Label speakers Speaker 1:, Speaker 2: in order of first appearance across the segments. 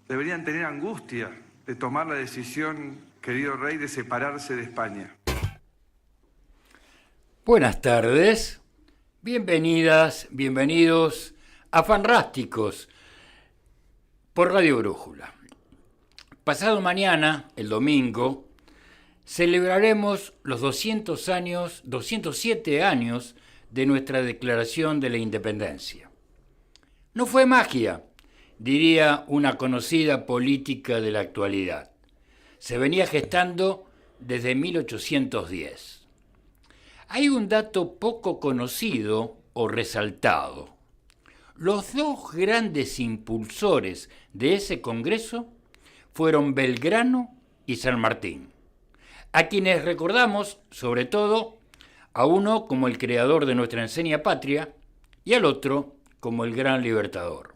Speaker 1: deberían tener angustia de tomar la decisión, querido rey, de separarse de España.
Speaker 2: Buenas tardes, bienvenidas, bienvenidos a Fanrásticos por Radio Brújula. Pasado mañana, el domingo, celebraremos los 207 años de nuestra Declaración de la Independencia. No fue magia, diría una conocida política de la actualidad. Se venía gestando desde 1810. Hay un dato poco conocido o resaltado. Los dos grandes impulsores de ese Congreso fueron Belgrano y San Martín, a quienes recordamos, sobre todo, a uno como el creador de nuestra enseña patria y al otro como el gran libertador.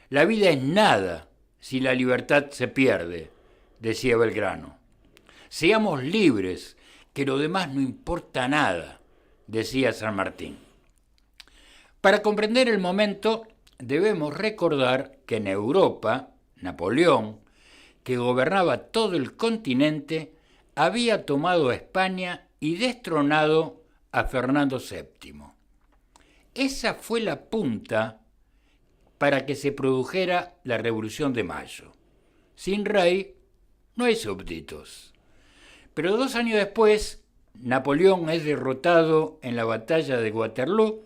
Speaker 2: La vida es nada si la libertad se pierde, decía Belgrano. Seamos libres, que lo demás no importa nada, decía San Martín. Para comprender el momento, debemos recordar que en Europa, Napoleón, que gobernaba todo el continente, había tomado a España y destronado a Fernando VII. Esa fue la punta para que se produjera la Revolución de Mayo. Sin rey no hay súbditos. Pero 2 años después, Napoleón es derrotado en la batalla de Waterloo,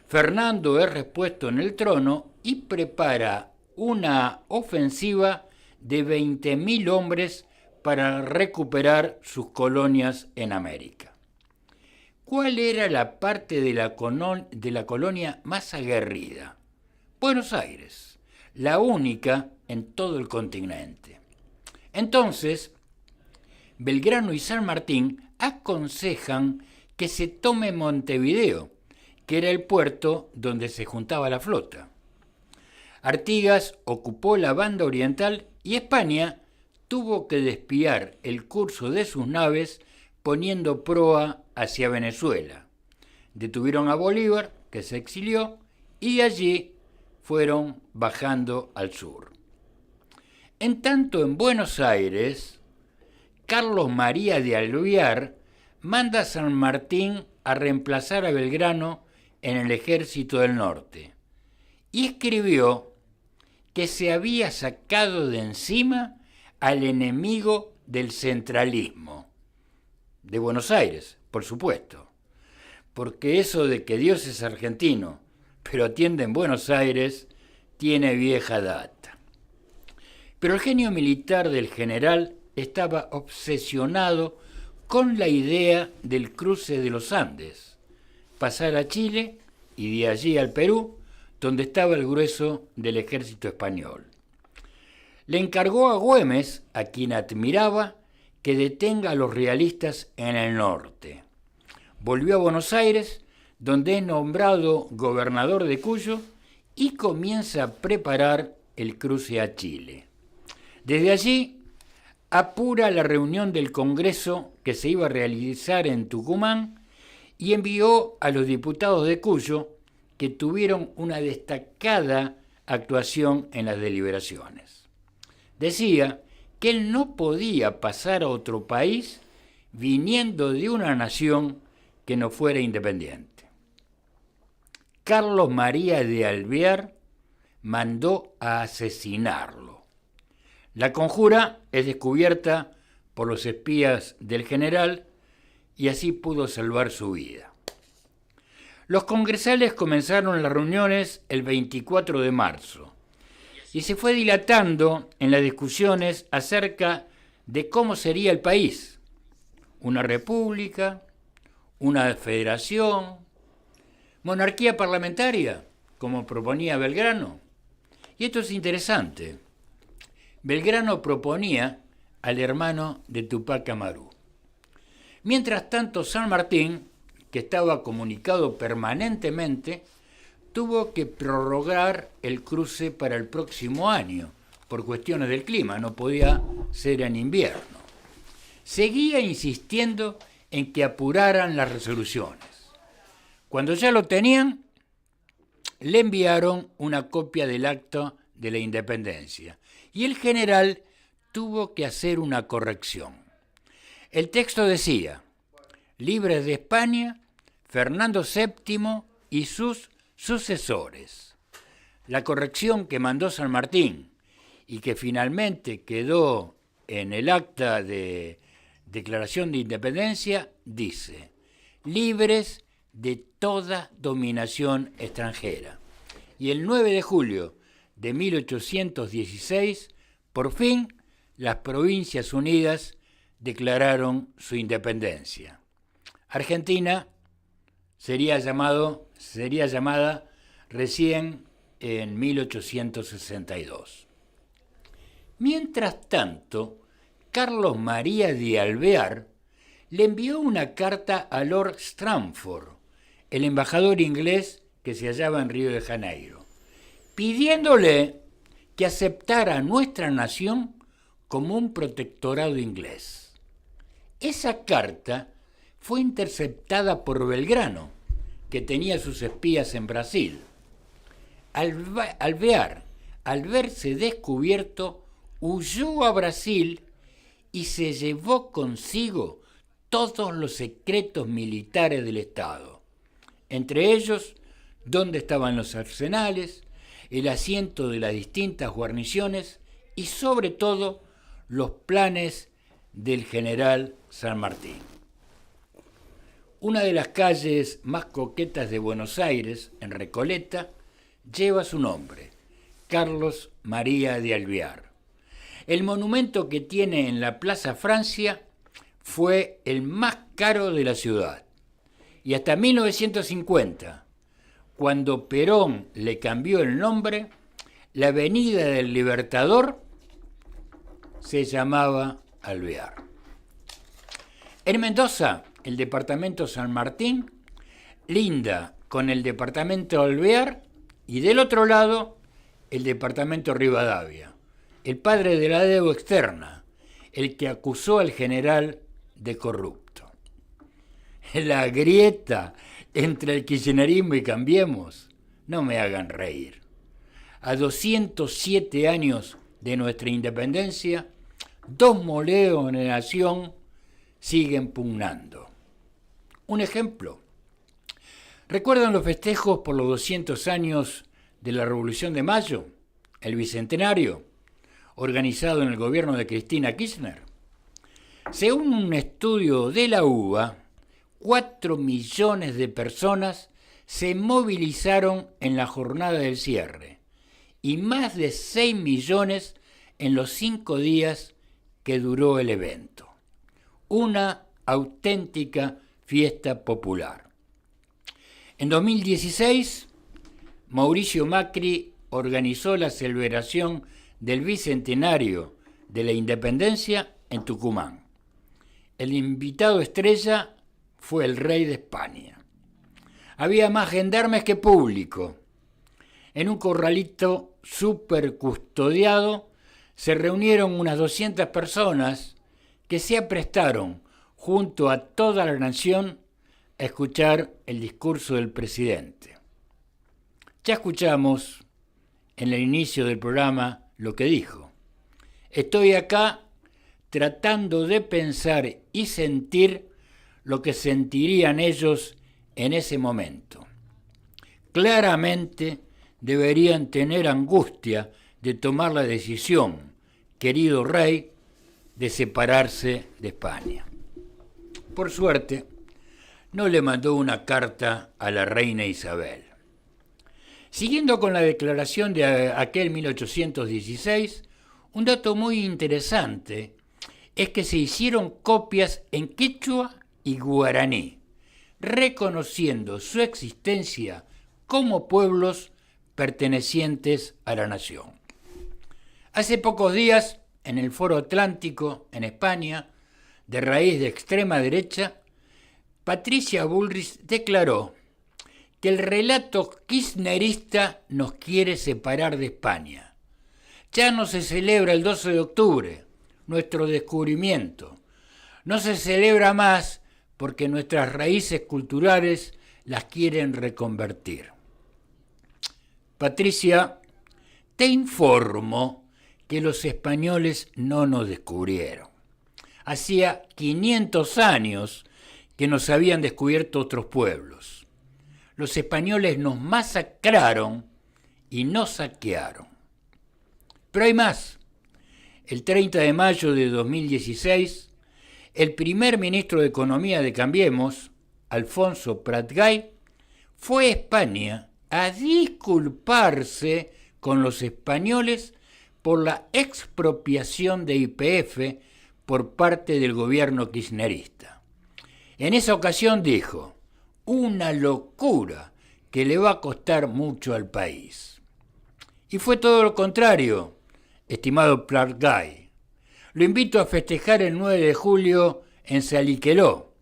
Speaker 2: Fernando es repuesto en el trono y prepara una ofensiva de 20.000 hombres para recuperar sus colonias en América. ¿Cuál era la parte de la colonia más aguerrida? Buenos Aires, la única en todo el continente. Entonces, Belgrano y San Martín aconsejan que se tome Montevideo, que era el puerto donde se juntaba la flota. Artigas ocupó la banda oriental y España tuvo que desviar el curso de sus naves poniendo proa hacia Venezuela. Detuvieron a Bolívar, que se exilió, y de allí fueron bajando al sur. En tanto, en Buenos Aires, Carlos María de Alvear manda a San Martín a reemplazar a Belgrano en el Ejército del Norte y escribió que se había sacado de encima al enemigo del centralismo. De Buenos Aires, por supuesto, porque eso de que Dios es argentino, pero atiende en Buenos Aires, tiene vieja data. Pero el genio militar del general estaba obsesionado con la idea del cruce de los Andes, pasar a Chile y de allí al Perú, donde estaba el grueso del ejército español. Le encargó a Güemes, a quien admiraba, que detenga a los realistas en el norte. Volvió a Buenos Aires, donde es nombrado gobernador de Cuyo y comienza a preparar el cruce a Chile. Desde allí apura la reunión del Congreso que se iba a realizar en Tucumán y envió a los diputados de Cuyo, que tuvieron una destacada actuación en las deliberaciones. Decía que él no podía pasar a otro país viniendo de una nación que no fuera independiente. Carlos María de Alvear mandó a asesinarlo. La conjura es descubierta por los espías del general y así pudo salvar su vida. Los congresales comenzaron las reuniones el 24 de marzo y se fue dilatando en las discusiones acerca de cómo sería el país. Una república, una federación, monarquía parlamentaria, como proponía Belgrano. Y esto es interesante. Belgrano proponía al hermano de Tupac Amaru. Mientras tanto, San Martín, que estaba comunicado permanentemente, tuvo que prorrogar el cruce para el próximo año, por cuestiones del clima, no podía ser en invierno. Seguía insistiendo en que apuraran las resoluciones. Cuando ya lo tenían, le enviaron una copia del acta de la independencia y el general tuvo que hacer una corrección. El texto decía: libres de España, Fernando VII y sus sucesores. La corrección que mandó San Martín y que finalmente quedó en el acta de declaración de independencia dice: libres de toda dominación extranjera. Y el 9 de julio de 1816, por fin, las Provincias Unidas declararon su independencia. Argentina sería llamada recién en 1862. Mientras tanto, Carlos María de Alvear le envió una carta a Lord Strangford, el embajador inglés que se hallaba en Río de Janeiro, pidiéndole que aceptara a nuestra nación como un protectorado inglés. Esa carta fue interceptada por Belgrano, que tenía sus espías en Brasil. Alvear, al verse descubierto, huyó a Brasil y se llevó consigo todos los secretos militares del Estado, entre ellos dónde estaban los arsenales, el asiento de las distintas guarniciones y sobre todo los planes del general San Martín. Una de las calles más coquetas de Buenos Aires, en Recoleta, lleva su nombre, Carlos María de Alvear. El monumento que tiene en la Plaza Francia fue el más caro de la ciudad. Y hasta 1950, cuando Perón le cambió el nombre, la Avenida del Libertador se llamaba Alvear. En Mendoza, el departamento San Martín linda con el departamento Alvear y del otro lado el departamento Rivadavia, el padre de la deuda externa, el que acusó al general de corrupto. La grieta entre el kirchnerismo y Cambiemos, no me hagan reír. A 207 años de nuestra independencia, dos moleos en la nación siguen pugnando. Un ejemplo. ¿Recuerdan los festejos por los 200 años de la Revolución de Mayo, el Bicentenario, organizado en el gobierno de Cristina Kirchner? Según un estudio de la UBA, 4 millones de personas se movilizaron en la jornada del cierre y más de 6 millones en los 5 días que duró el evento. Una auténtica fiesta popular. En 2016, Mauricio Macri organizó la celebración del Bicentenario de la Independencia en Tucumán. El invitado estrella fue el rey de España. Había más gendarmes que público. En un corralito súper custodiado se reunieron unas 200 personas que se aprestaron junto a toda la nación a escuchar el discurso del presidente. Ya escuchamos en el inicio del programa lo que dijo. Estoy acá tratando de pensar y sentir lo que sentirían ellos en ese momento. Claramente deberían tener angustia de tomar la decisión, querido rey, de separarse de España. Por suerte, no le mandó una carta a la reina Isabel. Siguiendo con la declaración de aquel 1816, un dato muy interesante es que se hicieron copias en quechua y guaraní, reconociendo su existencia como pueblos pertenecientes a la nación. Hace pocos días, en el Foro Atlántico, en España, de raíz de extrema derecha, Patricia Bullrich declaró que el relato kirchnerista nos quiere separar de España. Ya no se celebra el 12 de octubre, nuestro descubrimiento. No se celebra más porque nuestras raíces culturales las quieren reconvertir. Patricia, te informo que los españoles no nos descubrieron. Hacía 500 años que nos habían descubierto otros pueblos. Los españoles nos masacraron y nos saquearon. Pero hay más. El 30 de mayo de 2016, el primer ministro de Economía de Cambiemos, Alfonso Prat-Gay, fue a España a disculparse con los españoles por la expropiación de YPF por parte del gobierno kirchnerista. En esa ocasión dijo, una locura que le va a costar mucho al país. Y fue todo lo contrario, estimado Prat-Gay. Lo invito a festejar el 9 de julio en Saliqueló,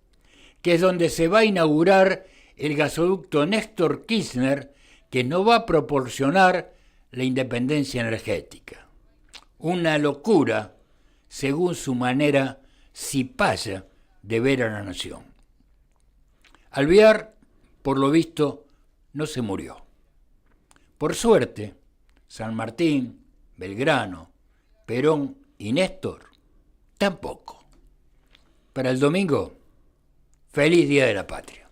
Speaker 2: que es donde se va a inaugurar el gasoducto Néstor Kirchner, que nos va a proporcionar la independencia energética. Una locura, según su manera cipaya de ver a la nación. Alvear, por lo visto, no se murió. Por suerte, San Martín, Belgrano, Perón y Néstor tampoco. Para el domingo, feliz Día de la Patria.